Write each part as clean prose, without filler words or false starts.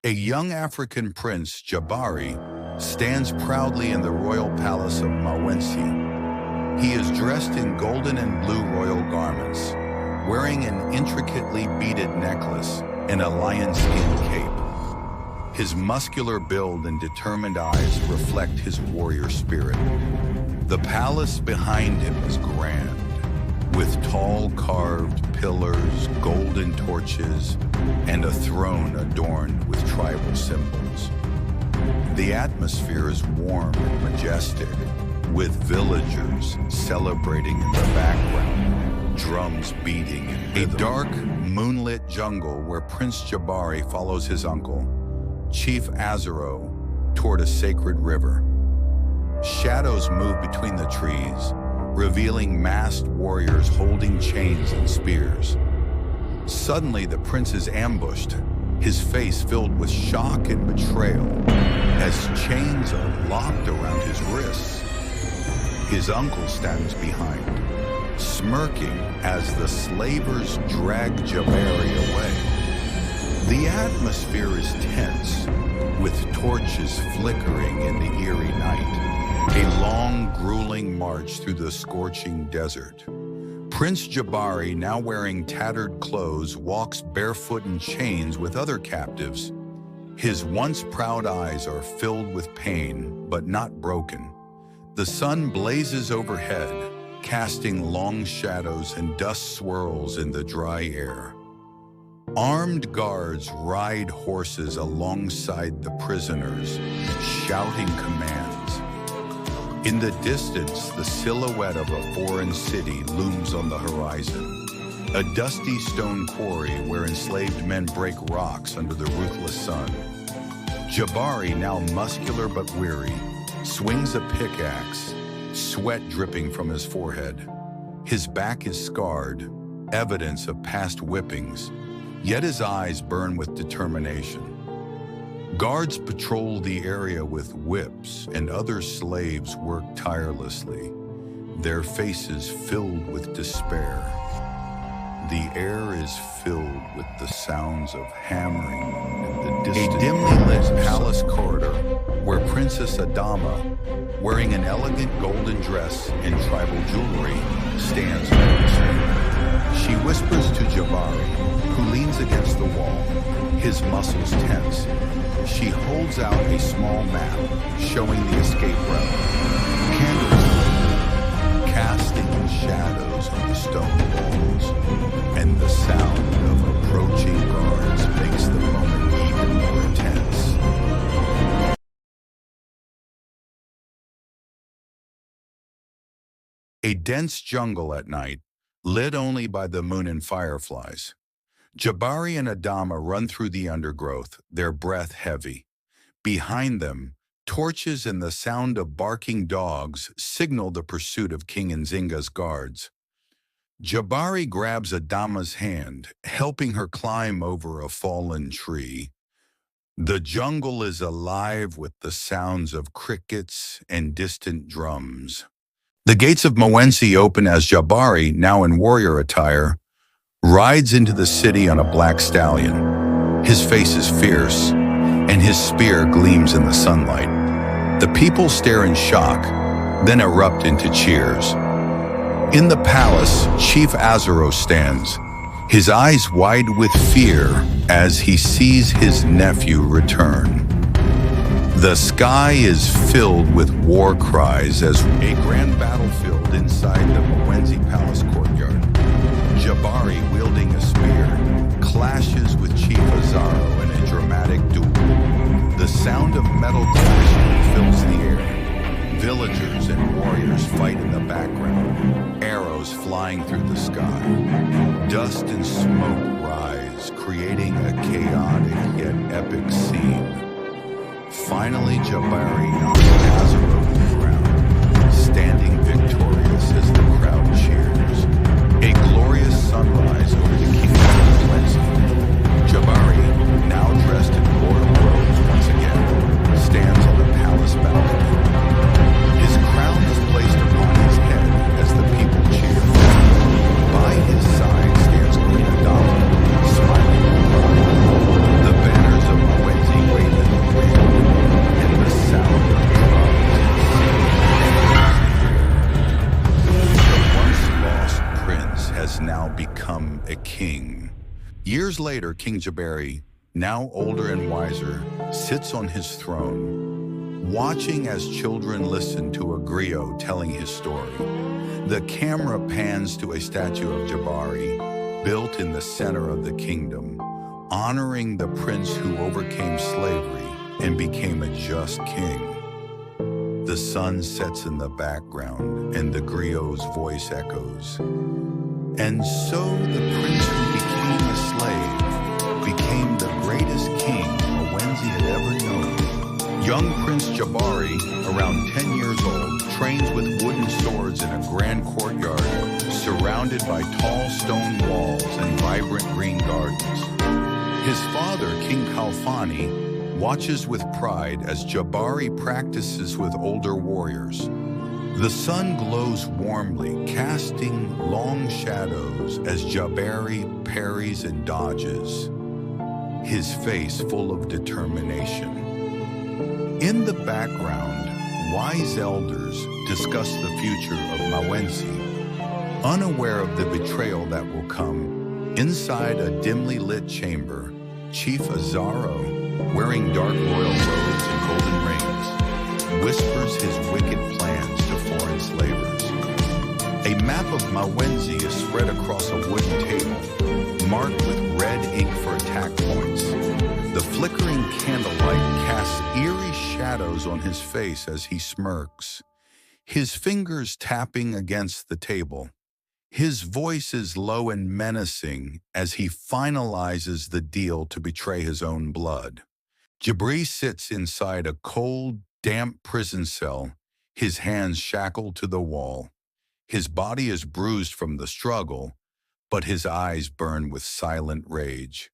A young African prince, Jabari, stands proudly in the royal palace of Mawensi. He is dressed in golden and blue royal garments, wearing an intricately beaded necklace and a lion-skin cape. His muscular build and determined eyes reflect his warrior spirit. The palace behind him is grand, with tall carved pillars, golden torches, and a throne adorned with tribal symbols. The atmosphere is warm and majestic, with villagers celebrating in the background, drums beating in rhythm. A dark, moonlit jungle where Prince Jabari follows his uncle, Chief Azaro, toward a sacred river. Shadows move between the trees, revealing masked warriors holding chains and spears. Suddenly, the prince is ambushed, his face filled with shock and betrayal, as chains are locked around his wrists. His uncle stands behind, smirking as the slavers drag Jabari away. The atmosphere is tense, with torches flickering in the eerie night. A long, grueling march through the scorching desert. Prince Jabari, now wearing tattered clothes, walks barefoot in chains with other captives. His once proud eyes are filled with pain, but not broken. The sun blazes overhead, casting long shadows, and dust swirls in the dry air. Armed guards ride horses alongside the prisoners, shouting commands. In the distance, the silhouette of a foreign city looms on the horizon. A dusty stone quarry where enslaved men break rocks under the ruthless sun. Jabari, now muscular but weary, swings a pickaxe, sweat dripping from his forehead. His back is scarred, evidence of past whippings, yet his eyes burn with determination. Guards patrol the area with whips, and other slaves work tirelessly, their faces filled with despair. The air is filled with the sounds of hammering and the distant. A dimly lit palace corridor where Princess Adama, wearing an elegant golden dress and tribal jewelry, stands nervously. She whispers to Jabari, who leans against the wall, his muscles tense. She holds out a small map showing the escape route. Candles flicker, casting shadows on the stone walls, and the sound of approaching guards makes the moment even more intense. A dense jungle at night, lit only by the moon and fireflies. Jabari and Adama run through the undergrowth, their breath heavy. Behind them, torches and the sound of barking dogs signal the pursuit of King Nzinga's guards. Jabari grabs Adama's hand, helping her climb over a fallen tree. The jungle is alive with the sounds of crickets and distant drums. The gates of Mawensi open as Jabari, now in warrior attire, rides into the city on a black stallion. His face is fierce, and his spear gleams in the sunlight. The people stare in shock, then erupt into cheers. In the palace, Chief Azaro stands, his eyes wide with fear as he sees his nephew return. The sky is filled with war cries as a grand battlefield inside the Mawensi Palace courtyard. Jabari, wielding a spear, clashes with Chief Azaro in a dramatic duel. The sound of metal clashing fills the air. Villagers and warriors fight in the background, arrows flying through the sky. Dust and smoke rise, creating a chaotic yet epic scene. Finally, Jabari knocks Azaro to the ground, standing victorious as the crowd cheers. A glorious sunrise over the kingdom of Mawensi. Jabari, now dressed in royal robes once again, stands on the palace balcony. His crown is placed upon his head as the people cheer. By his side stands Queen Adama, smiling with pride. The banners of Mawensi Years later, King Jabari, now older and wiser, sits on his throne, watching as children listen to a griot telling his story. The camera pans to a statue of Jabari, built in the center of the kingdom, honoring the prince who overcame slavery and became a just king. The sun sets in the background, and the griot's voice echoes. And so the prince who became a slave became the greatest king Mawenzi had ever known. Young Prince Jabari, around 10 years old, trains with wooden swords in a grand courtyard surrounded by tall stone walls and vibrant green gardens. His father, King Khalfani, watches with pride as Jabari practices with older warriors. The sun glows warmly, casting long shadows as Jabari parries and dodges, his face full of determination. In the background, wise elders discuss the future of Mawenzi, unaware of the betrayal that will come. Inside a dimly lit chamber, Chief Azaro, wearing dark royal robes and golden rings, whispers his wicked plans to foreign slavers. A map of Mawenzi is spread across a wooden table, marked with red ink for attack points. The flickering candlelight casts eerie shadows on his face as he smirks, his fingers tapping against the table. His voice is low and menacing as he finalizes the deal to betray his own blood. Jabari sits inside a cold, damp prison cell, his hands shackled to the wall. His body is bruised from the struggle, but his eyes burn with silent rage.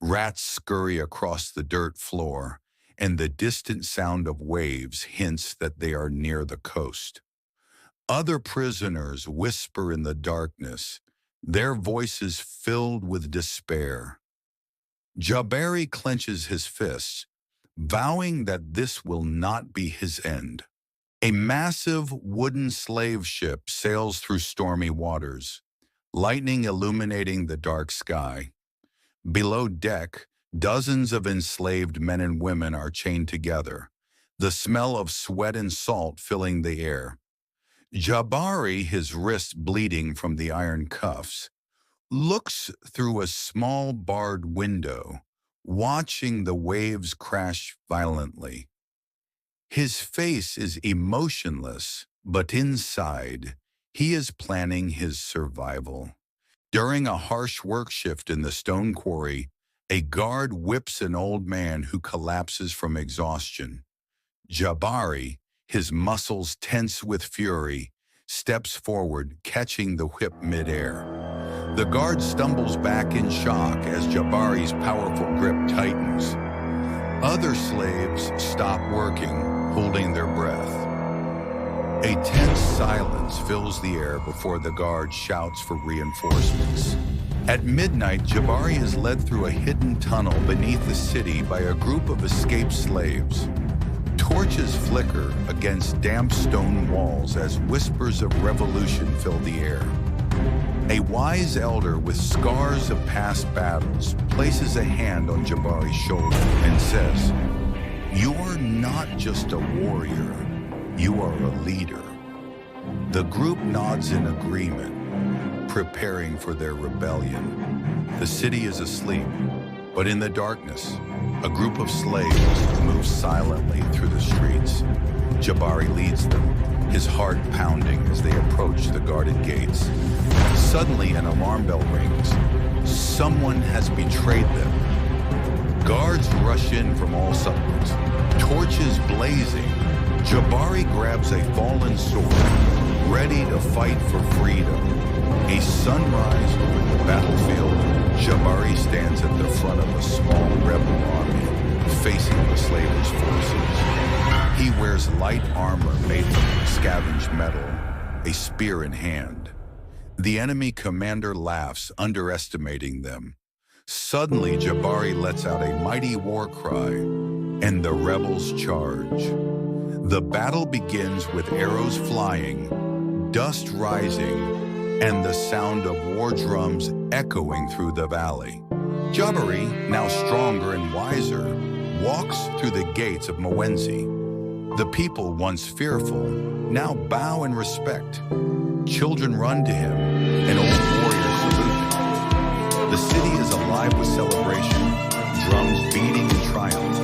Rats scurry across the dirt floor, and the distant sound of waves hints that they are near the coast. Other prisoners whisper in the darkness, their voices filled with despair. Jabari clenches his fists, vowing that this will not be his end. A massive wooden slave ship sails through stormy waters, lightning illuminating the dark sky. Below deck, dozens of enslaved men and women are chained together, the smell of sweat and salt filling the air. Jabari, his wrists bleeding from the iron cuffs, looks through a small barred window, watching the waves crash violently. His face is emotionless, but inside, he is planning his survival. During a harsh work shift in the stone quarry, a guard whips an old man who collapses from exhaustion. Jabari, his muscles tense with fury, steps forward, catching the whip midair. The guard stumbles back in shock as Jabari's powerful grip tightens. Other slaves stop working, holding their breath. A tense silence fills the air before the guard shouts for reinforcements. At midnight, Jabari is led through a hidden tunnel beneath the city by a group of escaped slaves. Torches flicker against damp stone walls as whispers of revolution fill the air. A wise elder with scars of past battles places a hand on Jabari's shoulder and says, "You are not just a warrior, you are a leader." The group nods in agreement, preparing for their rebellion. The city is asleep, but in the darkness, a group of slaves move silently through the streets. Jabari leads them, his heart pounding as they approach the guarded gates. Suddenly, an alarm bell rings. Someone has betrayed them. Guards rush in from all sides, torches blazing. Jabari grabs a fallen sword, ready to fight for freedom. A sunrise over the battlefield, Jabari stands at the front of a small rebel army, facing the slavers' forces. He wears light armor made from scavenged metal, a spear in hand. The enemy commander laughs, underestimating them. Suddenly, Jabari lets out a mighty war cry, and the rebels charge. The battle begins with arrows flying, dust rising, and the sound of war drums echoing through the valley. Jabari, now stronger and wiser, walks through the gates of Mawenzi. The people, once fearful, now bow in respect. Children run to him, and old warriors salute him. The city is alive with celebration, drums beating in triumph.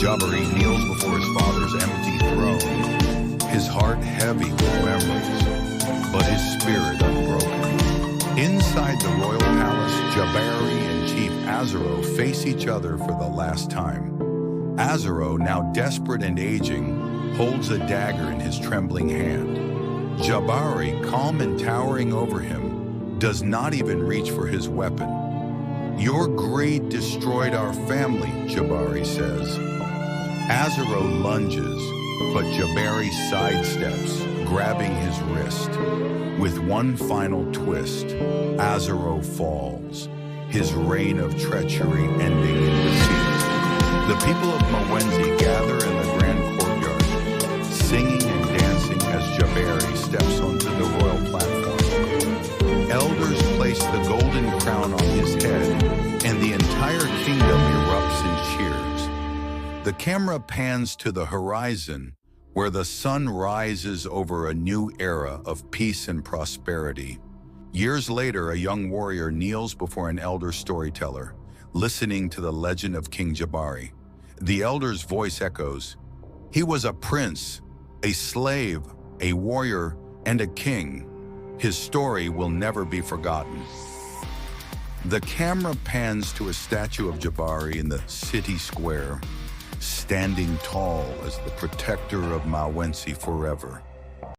Jabari kneels before his father's empty throne, his heart heavy with memories, but his spirit unbroken. Inside the royal palace, Jabari and Chief Azaro face each other for the last time. Azaro, now desperate and aging, holds a dagger in his trembling hand. Jabari, calm and towering over him, does not even reach for his weapon. "Your greed destroyed our family," Jabari says. Azaro lunges, but Jabari sidesteps, grabbing his wrist. With one final twist, Azaro falls, his reign of treachery ending in defeat. The people of Mawenzi gather in the grand courtyard, singing and dancing as Jabari steps onto the royal platform. Elders place the golden crown on his head, and the entire kingdom erupts in cheers. The camera pans to the horizon, where the sun rises over a new era of peace and prosperity. Years later, a young warrior kneels before an elder storyteller, listening to the legend of King Jabari. The elder's voice echoes, "He was a prince, a slave, a warrior, and a king. His story will never be forgotten." The camera pans to a statue of Jabari in the city square, standing tall as the protector of Mawenzi forever.